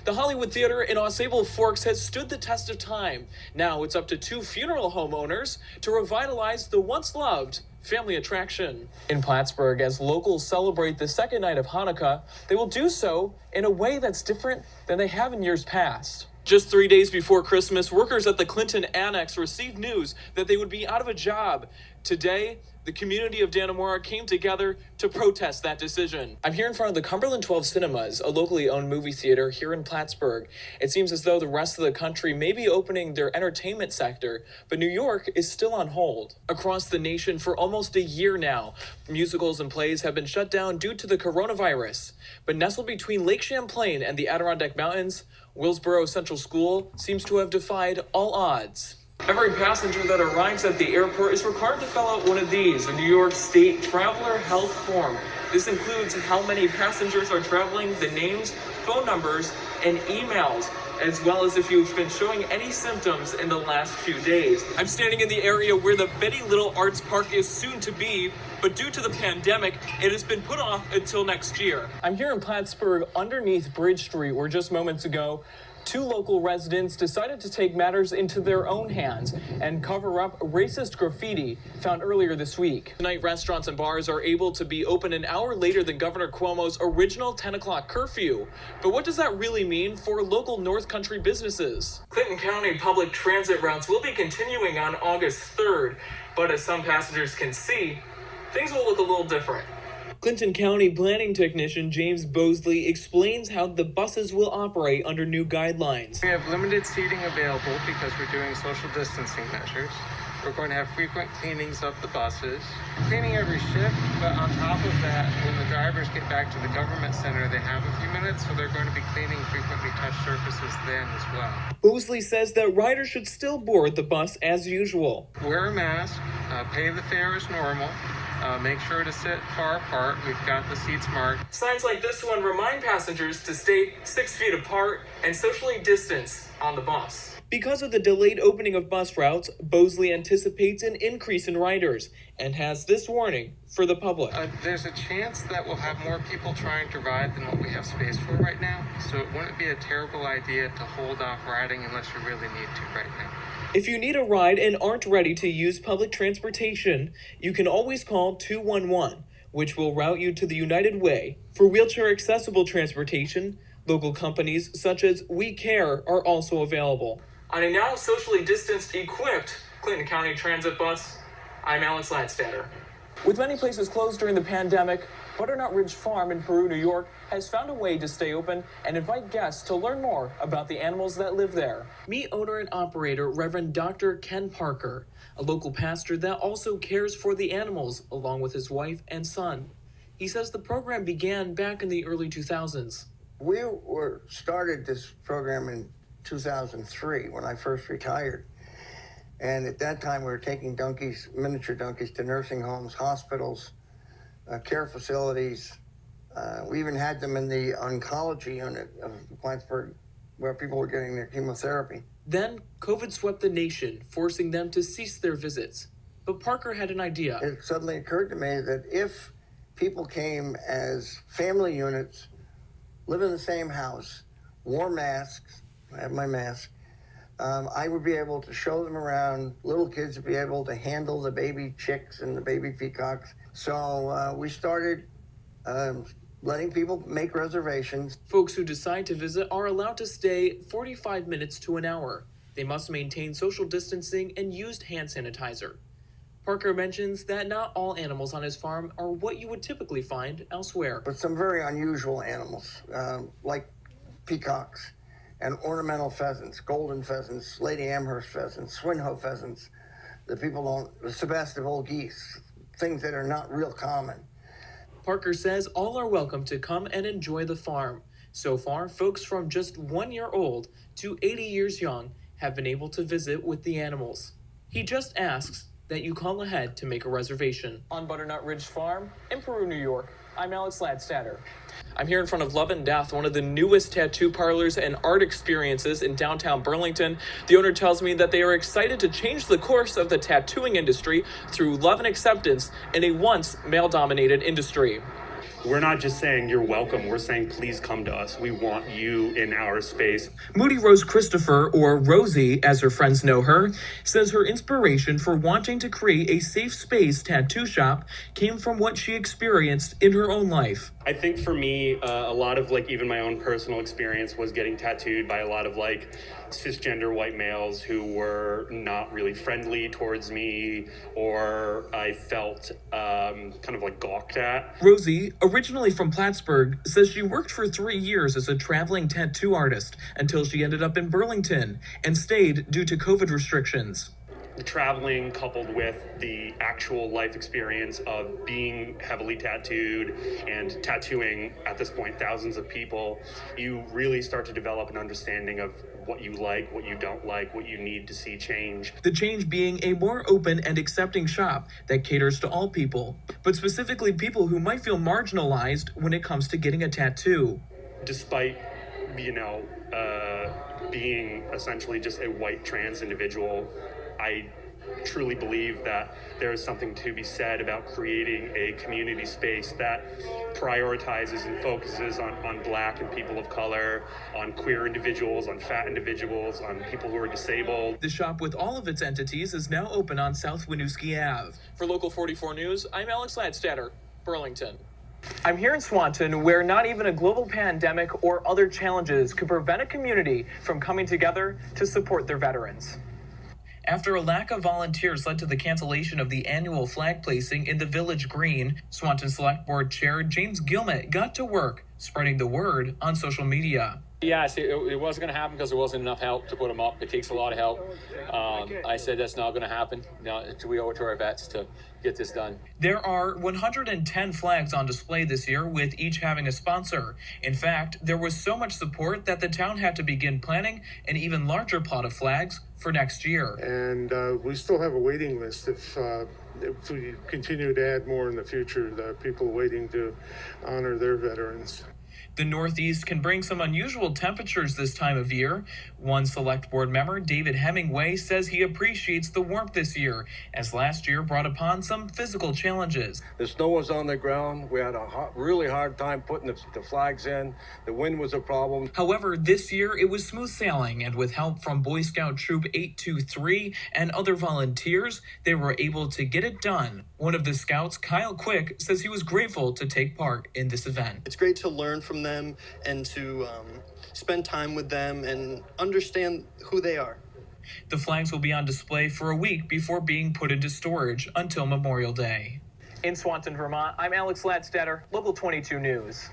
The Hollywood Theater in Osable Forks has stood the test of time. Now it's up to 2 funeral home owners to revitalize the once-loved family attraction. In Plattsburgh, as locals celebrate the second night of Hanukkah, they will do so in a way that's different than they have in years past. Just 3 days before Christmas, workers at the Clinton Annex received news that they would be out of a job. Today, the community of Dannemora came together to protest that decision. I'm here in front of the Cumberland 12 Cinemas, a locally owned movie theater here in Plattsburgh. It seems as though the rest of the country may be opening their entertainment sector, but New York is still on hold. Across the nation for almost a year now, musicals and plays have been shut down due to the coronavirus. But nestled between Lake Champlain and the Adirondack Mountains, Willsboro Central School seems to have defied all odds. Every passenger that arrives at the airport is required to fill out one of these, a New York State Traveler Health Form. This includes how many passengers are traveling, the names, phone numbers, and emails, as well as if you've been showing any symptoms in the last few days. I'm standing in the area where the Betty Little Arts Park is soon to be, but due to the pandemic, it has been put off until next year. I'm here in Plattsburgh underneath Bridge Street, where just moments ago, 2 local residents decided to take matters into their own hands and cover up racist graffiti found earlier this week. Tonight, restaurants and bars are able to be open an hour later than Governor Cuomo's original 10 o'clock curfew. But what does that really mean for local North Country businesses? Clinton County public transit routes will be continuing on August 3rd, but as some passengers can see, things will look a little different. Clinton County planning technician James Bosley explains how the buses will operate under new guidelines. We have limited seating available because we're doing social distancing measures. We're going to have frequent cleanings of the buses, cleaning every shift, but on top of that, when the drivers get back to the government center, they have a few minutes, so they're going to be cleaning frequently touched surfaces then as well. Bosley says that riders should still board the bus as usual. Wear a mask, pay the fare as normal. Make sure to sit far apart. We've got the seats marked. Signs like this one remind passengers to stay 6 feet apart and socially distance on the bus. Because of the delayed opening of bus routes, Bosley anticipates an increase in riders and has this warning for the public. There's a chance that we'll have more people trying to ride than what we have space for right now, so it wouldn't be a terrible idea to hold off riding unless you really need to right now. If you need a ride and aren't ready to use public transportation, you can always call 211, which will route you to the United Way. For wheelchair-accessible transportation, local companies such as We Care are also available. On a now socially distanced, equipped Clinton County Transit bus, I'm Ladstatter. With many places closed during the pandemic, Butternut Ridge Farm in Peru, New York, has found a way to stay open and invite guests to learn more about the animals that live there. Meet owner and operator Reverend Dr. Ken Parker, a local pastor that also cares for the animals along with his wife and son. He says the program began back in the early 2000s. We started this program in 2003 when I first retired. And at that time, we were taking donkeys, miniature donkeys, to nursing homes, hospitals, care facilities. We even had them in the oncology unit of Plattsburgh, where people were getting their chemotherapy. Then COVID swept the nation, forcing them to cease their visits. But Parker had an idea. It suddenly occurred to me that if people came as family units, live in the same house, wore masks, I have my mask, I would be able to show them around. Little kids would be able to handle the baby chicks and the baby peacocks. So we started letting people make reservations. Folks who decide to visit are allowed to stay 45 minutes to an hour. They must maintain social distancing and use hand sanitizer. Parker mentions that not all animals on his farm are what you would typically find elsewhere. But some very unusual animals, like peacocks and ornamental pheasants, golden pheasants, Lady Amherst pheasants, Swinhoe pheasants, the Sebastopol geese, things that are not real common. Parker says all are welcome to come and enjoy the farm. So far, folks from just 1 year old to 80 years young have been able to visit with the animals. He just asks that you call ahead to make a reservation. On Butternut Ridge Farm in Peru, New York, I'm Ladstatter. I'm here in front of Love and Death, one of the newest tattoo parlors and art experiences in downtown Burlington. The owner tells me that they are excited to change the course of the tattooing industry through love and acceptance in a once male-dominated industry. we're not just saying you're welcome, we're saying please come to us. We want you in our space. Moody Rose Christopher, or Rosie as her friends know her, says her inspiration for wanting to create a safe space tattoo shop came from what she experienced in her own life. I think for me, a lot of even my own personal experience was getting tattooed by a lot of cisgender white males who were not really friendly towards me, or I felt kind of gawked at. Rosie, originally from Plattsburgh, says she worked for 3 years as a traveling tattoo artist until she ended up in Burlington and stayed due to COVID restrictions. The traveling coupled with the actual life experience of being heavily tattooed and tattooing at this point thousands of people, you really start to develop an understanding of what you like, what you don't like, what you need to see change. The change being a more open and accepting shop that caters to all people, but specifically people who might feel marginalized when it comes to getting a tattoo. Despite, being essentially just a white trans individual, I truly believe that there is something to be said about creating a community space that prioritizes and focuses on Black and people of color, on queer individuals, on fat individuals, on people who are disabled. The shop with all of its entities is now open on South Winooski Ave. For Local 44 News, I'm Alex Ladstatter, Burlington. I'm here in Swanton, where not even a global pandemic or other challenges could prevent a community from coming together to support their veterans. After a lack of volunteers led to the cancellation of the annual flag placing in the Village Green, Swanton Select Board Chair James Gilmet got to work spreading the word on social media. Yes, it wasn't going to happen because there wasn't enough help to put them up. It takes a lot of help. I said that's not going to happen. Now we owe it to our vets to get this done. There are 110 flags on display this year, with each having a sponsor. In fact, there was so much support that the town had to begin planning an even larger plot of flags for next year. And we still have a waiting list if we continue to add more in the future, the people waiting to honor their veterans. The Northeast can bring some unusual temperatures this time of year. One Select Board member, David Hemingway, says he appreciates the warmth this year, as last year brought upon some physical challenges. The snow was on the ground. We had a really hard time putting the flags in. The wind was a problem. However, this year it was smooth sailing, and with help from Boy Scout Troop 823 and other volunteers, they were able to get it done. One of the scouts, Kyle Quick, says he was grateful to take part in this event. It's great to learn from them and to spend time with them and understand who they are. The flags will be on display for a week before being put into storage until Memorial Day. In Swanton, Vermont, I'm Alex Ladstatter, Local 22 News.